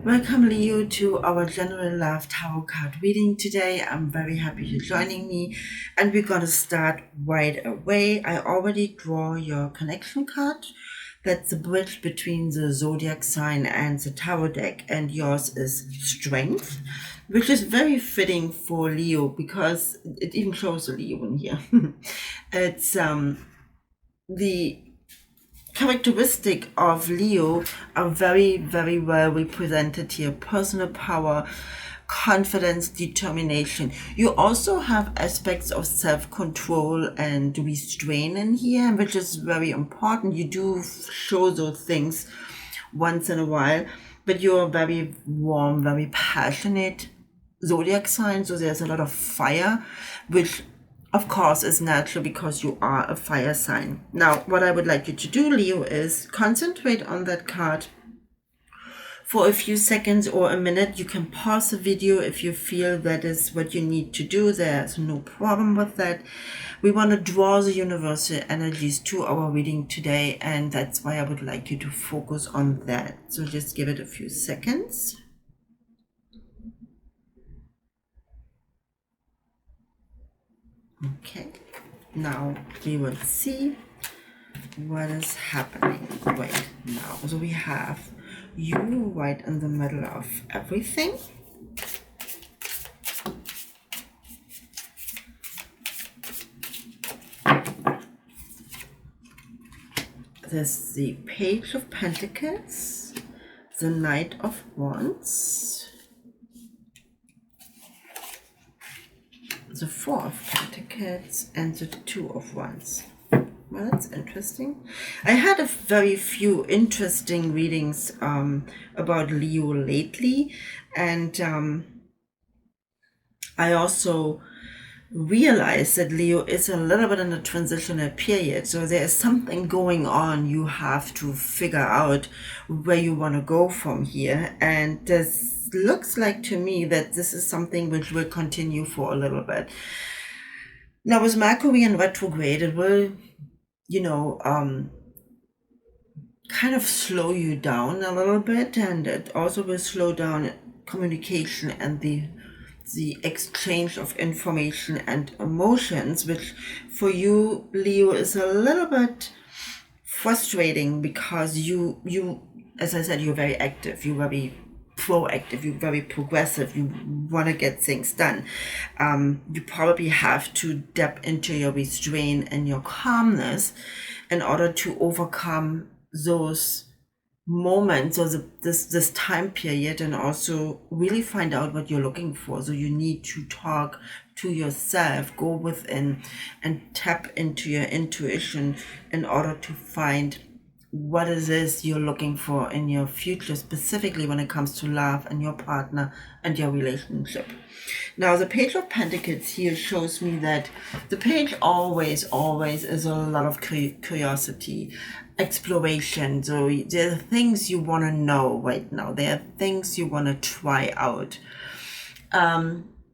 Welcome, Leo, to our General Love Tarot card reading today. I'm very happy you're joining me, and we're going to start right away. I already draw your connection card. That's the bridge between the zodiac sign and the tarot deck, and yours is strength, which is very fitting for Leo because it even shows a Leo in here. It's the characteristic of Leo are very, very well represented here. Personal power, confidence, determination. You also have aspects of self-control and restraint in here, which is very important. You do show those things once in a while, but you're very warm, very passionate zodiac sign, so there's a lot of fire, which of course is natural because you are a fire sign. Now, what I would like you to do, Leo, is concentrate on that card for a few seconds or a minute. You can pause the video if you feel that is what you need to do. There's no problem with that. We want to draw the universal energies to our reading today, and that's why I would like you to focus on that. So just give it a few seconds. Okay, now we will see what is happening right now. So we have you right in the middle of everything. There's the Page of Pentacles, the Knight of Wands, the Four of Pentacles, and the Two of Wands. Well, that's interesting. I had a very few interesting readings about Leo lately, and I also realized that Leo is a little bit in a transitional period. So there is something going on. You have to figure out where you want to go from here. And this looks like to me that this is something which will continue for a little bit. Now with Mercury in retrograde, it will, kind of slow you down a little bit, and it also will slow down communication and the exchange of information and emotions, which for you, Leo, is a little bit frustrating because you as I said, you're very active, you're very proactive, you're very progressive, you want to get things done. You probably have to step into your restraint and your calmness in order to overcome those moments or this time period, and also really find out what you're looking for. So you need to talk to yourself, go within and tap into your intuition in order to find what it is you're looking for in your future, specifically when it comes to love and your partner and your relationship. Now, the Page of Pentacles here shows me that the page always is a lot of curiosity, exploration. So there are things you want to know right now. There are things you want to try out.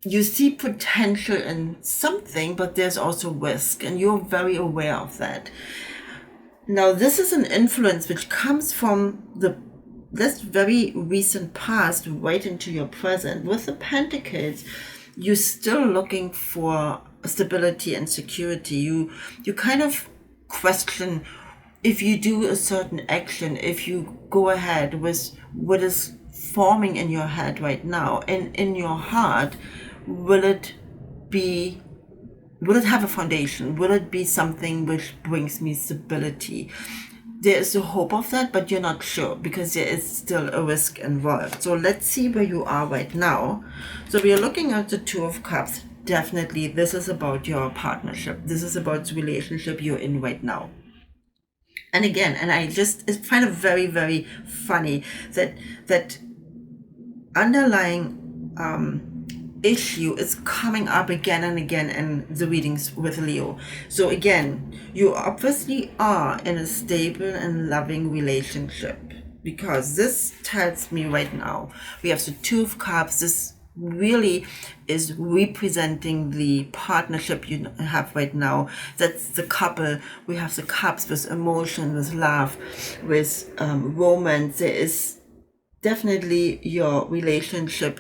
You see potential in something, but there's also risk, and you're very aware of that. Now, this is an influence which comes from this very recent past right into your present. With the Pentacles, you're still looking for stability and security. You kind of question if you do a certain action, if you go ahead with what is forming in your head right now and in your heart, will it have a foundation? Will it be something which brings me stability? There is a hope of that, but you're not sure because there is still a risk involved. So let's see where you are right now. So we are looking at the Two of Cups. Definitely, this is about your partnership. This is about the relationship you're in right now. And again, it's kind of very, very funny that underlying issue is coming up again and again in the readings with Leo. So again, you obviously are in a stable and loving relationship, because this tells me right now we have the Two of Cups. This really is representing the partnership you have right now. That's the couple. We have the cups with emotion, with love, with romance. There is definitely your relationship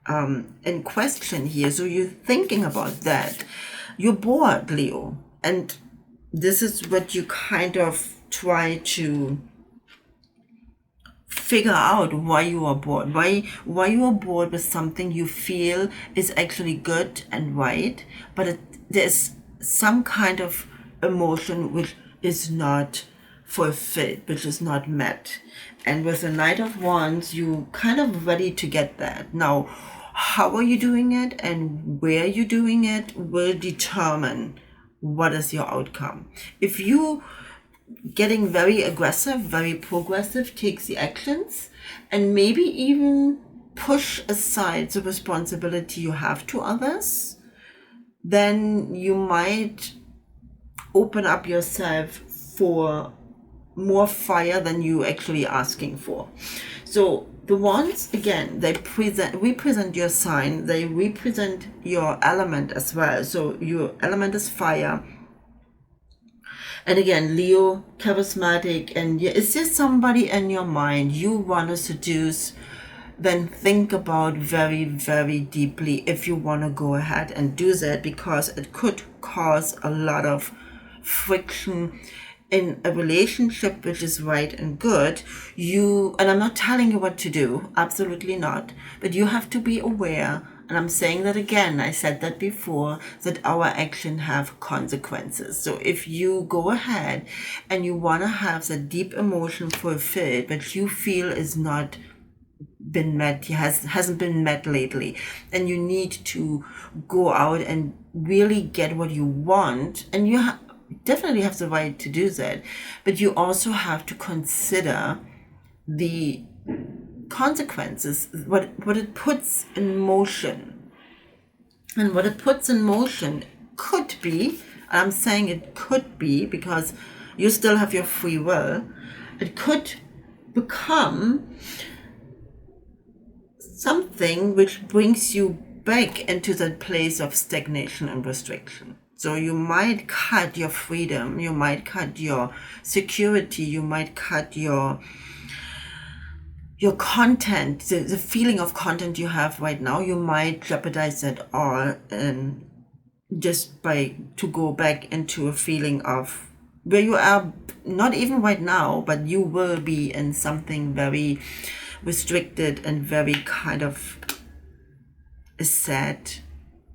in question here. So you're thinking about that. You're bored, Leo. And this is what you kind of try to figure out, why you are bored, why you are bored with something you feel is actually good and right, but there's some kind of emotion which is not fulfilled, which is not met. And with the Knight of Wands, you kind of ready to get that. Now, how are you doing it and where you're doing it will determine what is your outcome. If you getting very aggressive, very progressive, takes the actions, and maybe even push aside the responsibility you have to others, then you might open up yourself for more fire than you actually asking for. So the wands, again, they represent your sign, they represent your element as well. So your element is fire. And again, Leo, charismatic, and is there somebody in your mind you want to seduce? Then think about very, very deeply if you want to go ahead and do that, because it could cause a lot of friction in a relationship, which is right and good. And I'm not telling you what to do, absolutely not, but you have to be aware, and I'm saying that again, I said that before, that our action have consequences. So if you go ahead and you want to have that deep emotion fulfilled, but you feel is not been met, hasn't been met lately, and you need to go out and really get what you want, and you definitely have the right to do that, but you also have to consider the consequences, what it puts in motion. And what it puts in motion could be, I'm saying it could be because you still have your free will, it could become something which brings you back into that place of stagnation and restriction. So you might cut your freedom, you might cut your security, you might cut your content, the feeling of content you have right now. You might jeopardize that all, and just to go back into a feeling of where you are, not even right now, but you will be in something very restricted and very kind of a sad,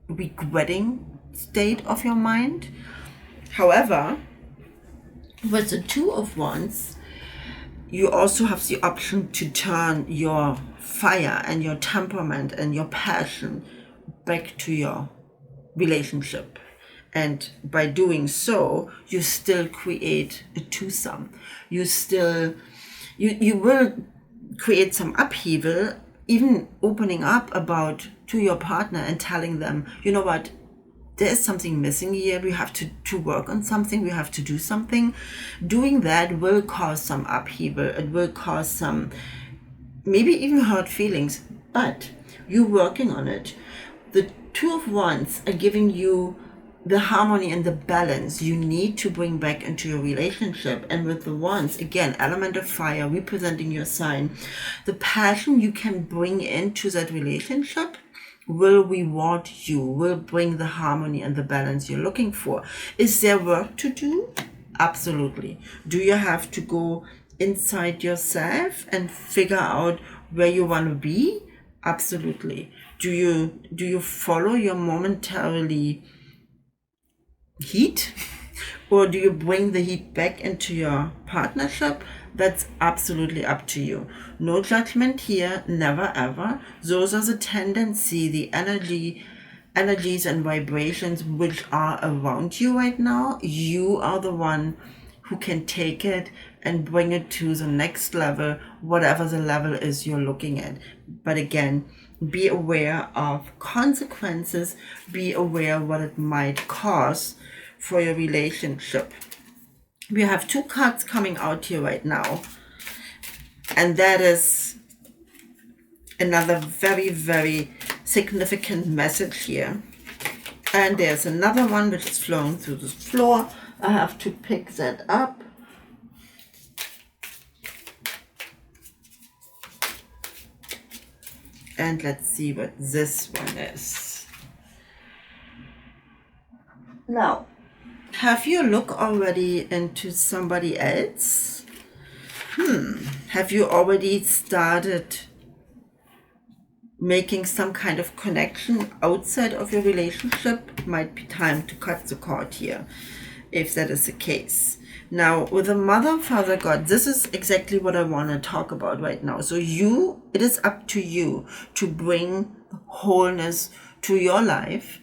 regretting state of your mind. However, with the Two of Wands, you also have the option to turn your fire and your temperament and your passion back to your relationship. And by doing so, you still create a twosome. You will create some upheaval, even opening up to your partner and telling them, you know what, there is something missing here. We have to work on something. We have to do something. Doing that will cause some upheaval. It will cause some, maybe even hurt feelings, but you're working on it. The Two of Wands are giving you the harmony and the balance you need to bring back into your relationship. And with the Wands, again, element of fire representing your sign, the passion you can bring into that relationship will reward you, will bring the harmony and the balance you're looking for. Is there work to do? Absolutely. Do you have to go inside yourself and figure out where you want to be? Absolutely. Do you follow your momentarily heat, or do you bring the heat back into your partnership? That's absolutely up to you. No judgment here, never ever. Those are the tendency, the energies and vibrations which are around you right now. You are the one who can take it and bring it to the next level, whatever the level is you're looking at. But again, be aware of consequences, be aware what it might cause for your relationship. We have two cards coming out here right now, and that is another very, very significant message here. And there's another one which is flowing through the floor. I have to pick that up. And let's see what this one is. Now, have you looked already into somebody else? Have you already started making some kind of connection outside of your relationship? Might be time to cut the cord here, if that is the case. Now, with the Mother, Father, God, this is exactly what I want to talk about right now. So it is up to you to bring wholeness to your life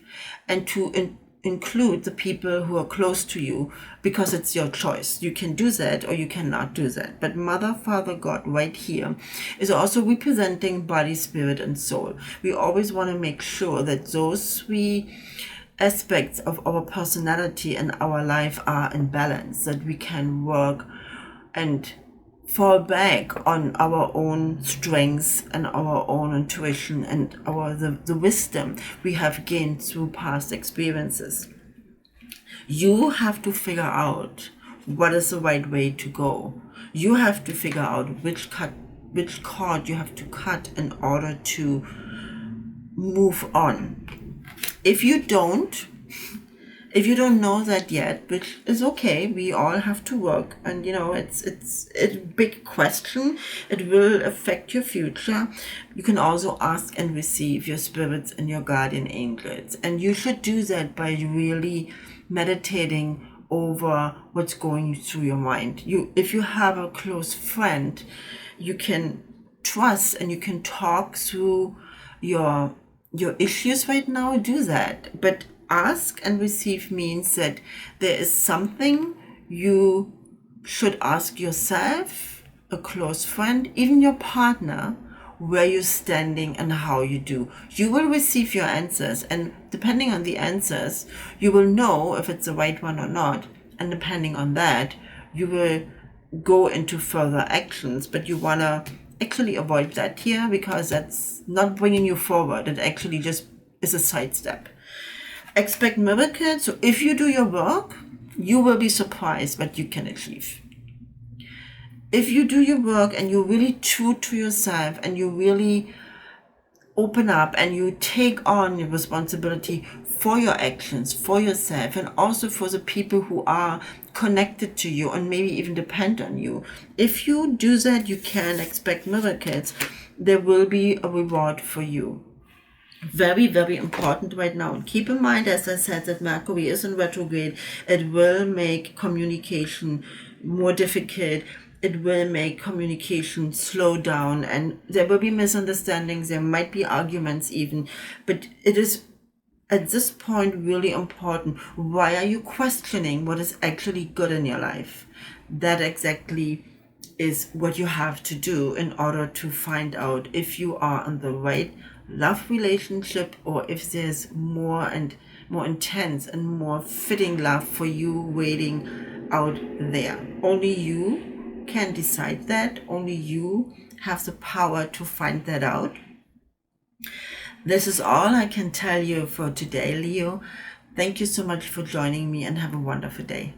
and to include the people who are close to you, because it's your choice. You can do that or you cannot do that. But Mother, Father, God right here is also representing body, spirit, and soul. We always want to make sure that those three aspects of our personality and our life are in balance, that we can work and fall back on our own strengths and our own intuition and the wisdom we have gained through past experiences. You have to figure out what is the right way to go. You have to figure out which cord you have to cut in order to move on. If you don't know that yet, which is okay, we all have to work, and it's a big question. It will affect your future. You can also ask and receive your spirits and your guardian angels, and you should do that by really meditating over what's going through your mind. If you have a close friend, you can trust and you can talk through your issues right now. Do that, but ask and receive means that there is something you should ask yourself, a close friend, even your partner, where you're standing and how you do. You will receive your answers, and depending on the answers, you will know if it's the right one or not, and depending on that, you will go into further actions. But you want to actually avoid that here, because that's not bringing you forward. It actually just is a sidestep. Expect miracles. So if you do your work, you will be surprised what you can achieve. If you do your work and you're really true to yourself and you really open up and you take on your responsibility for your actions, for yourself, and also for the people who are connected to you and maybe even depend on you. If you do that, you can expect miracles. There will be a reward for you. Very, very important right now. And keep in mind, as I said, that Mercury is in retrograde. It will make communication more difficult. It will make communication slow down, and there will be misunderstandings. There might be arguments even, but it is at this point really important. Why are you questioning what is actually good in your life? That exactly is what you have to do in order to find out if you are in the right love relationship, or if there's more and more intense and more fitting love for you waiting out there. Only you can decide that. Only you have the power to find that out. This is all I can tell you for today, Leo. Thank you so much for joining me, and have a wonderful day.